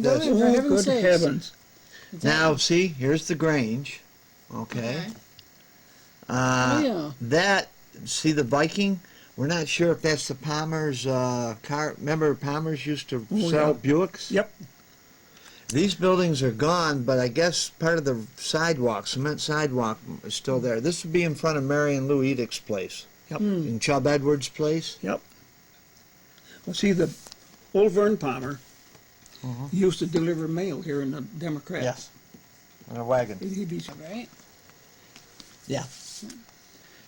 this. building, for Oh, heaven's good sakes. heavens. Is that- Now, see, here's the Grange. Okay. yeah. That, see the Viking? We're not sure if that's the Palmer's car. Remember, Palmer's used to sell yeah. Buicks? Yep. These buildings are gone, but I guess part of the sidewalk, cement sidewalk, is still there. This would be in front of Mary and Lou Edick's place. Yep. In Chubb Edwards' place. Yep. Well, see, the old Vern Palmer used to deliver mail here in the Democrat. Yes. In a wagon. He'd be, Right? Yeah.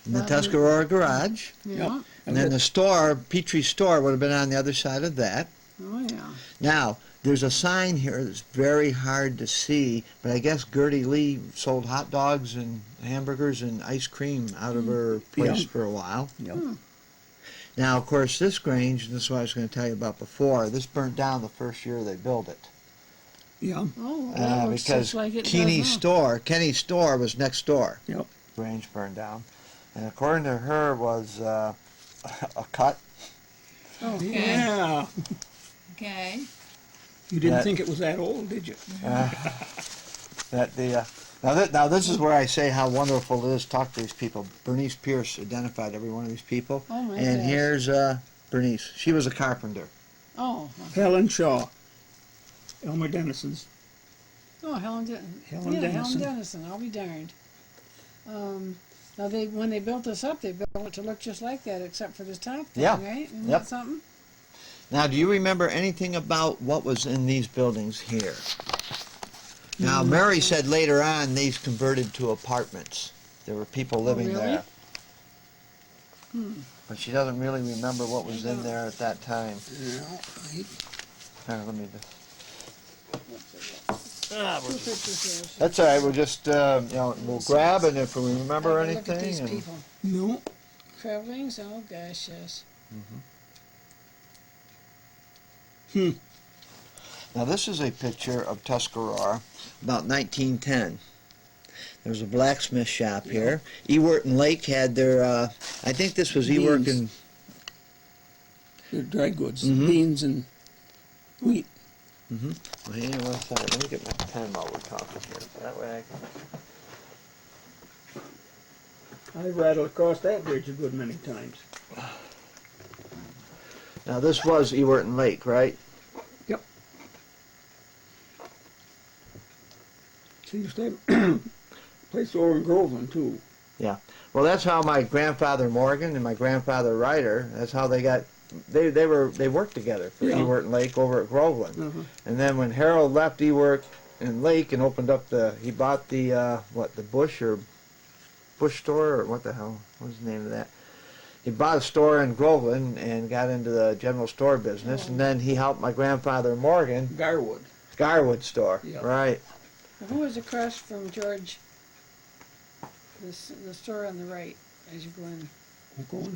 In the Tuscarora garage. Yeah. Yep. And then the store, Petrie's store, would have been on the other side of that. Oh, yeah. Now, there's a sign here that's very hard to see, but I guess Gertie Lee sold hot dogs and hamburgers and ice cream out of her place Yeah. for a while. Yep. Now, of course, this Grange, and this is what I was going to tell you about before, this burnt down the first year they built it. Yeah. Oh, that looks Because just like it Kenny's store was next door. Yep. Grange burned down. And according to her was a cut. Oh, okay. Yeah. Okay. You didn't That- think it was that old, did you? Now this is where I say how wonderful it is to talk to these people. Bernice Pierce identified every one of these people. Oh, my And gosh. here's Bernice. She was a carpenter. Oh, Helen Shaw. Elmer Dennison's. oh, Helen Dennison. Helen Yeah, Dennison. Helen Dennison. I'll be darned. Now when they built this up, they built it to look just like that, except for this top thing, Yeah. right? Isn't Yep. that something? Now, do you remember anything about what was in these buildings here? Now, Mary said later on these converted to apartments. There were people living really? there. But she doesn't really remember what was in there at that time. Let me just... Two pictures there. That's all right. We'll just, we'll grab, and if we remember Have a look at these anything. people. No. Travelings? Oh, gosh, yes. Now, this is a picture of Tuscarora, about 1910. There was a blacksmith shop here. Ewart and Lake had their, I think this was Ewart Beans. and... They're dry goods. Beans and wheat. Well, hang on one second. Let me get my pen while we're talking here. That way I can... I rattled across that bridge a good many times. Now, this was Ewart and Lake, right? Yep. She used to have a place over in Groveland, too. Yeah. Well, that's how my grandfather Morgan and my grandfather Ryder, that's how they got... They worked together for Yeah. Ewart and Lake over at Groveland. And then when Harold left Ewart and Lake and opened up he bought the Bush store, or what the hell, what was the name of that? He bought a store in Groveland and got into the general store business, and then he helped my grandfather Morgan, Garwood. Garwood store, Yeah. right? Who was across from George? The store on the right as you go in. We're going